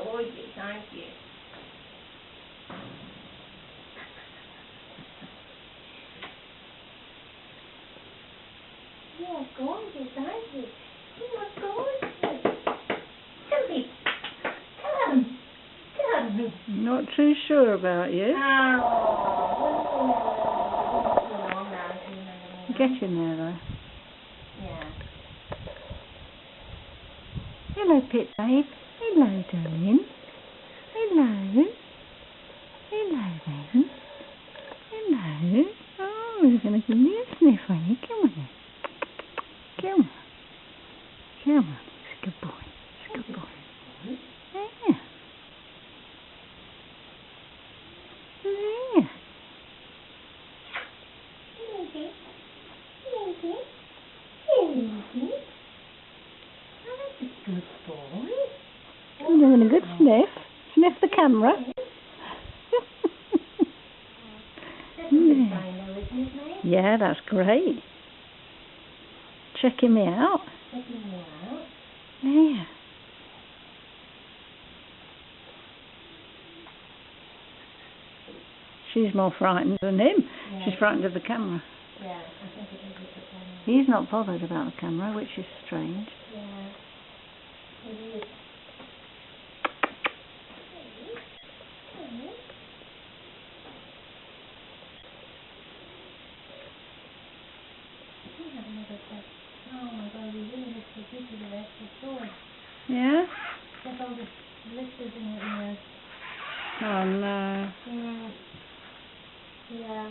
gorgeous, aren't you? You're gorgeous, aren't you? You're gorgeous. Come, come. Come. Not too sure about you. Get in there though. Yeah. Hello, Pit Babe. Hello, darling. Hello. Hello, then. Hello. Oh, we're going to give me a sniff, are you? Come on then. Come on. Come on. It's a good boy. It's a good boy. Yeah. Yeah. That's a good boy. I'm doing a good sniff. Sniff the camera. That's a good sign though, isn't it, mate? Yeah, that's great. Checking me out. Checking you out. Yeah. She's more frightened than him. Yeah. She's frightened of the camera. Yeah, I think it is with the camera. He's not bothered about the camera, which is strange. Yeah. It is. Oh my God, we really have to get to the rest of the story. Yeah? There's all the blisters in your ears. Oh no. Yeah. Yeah.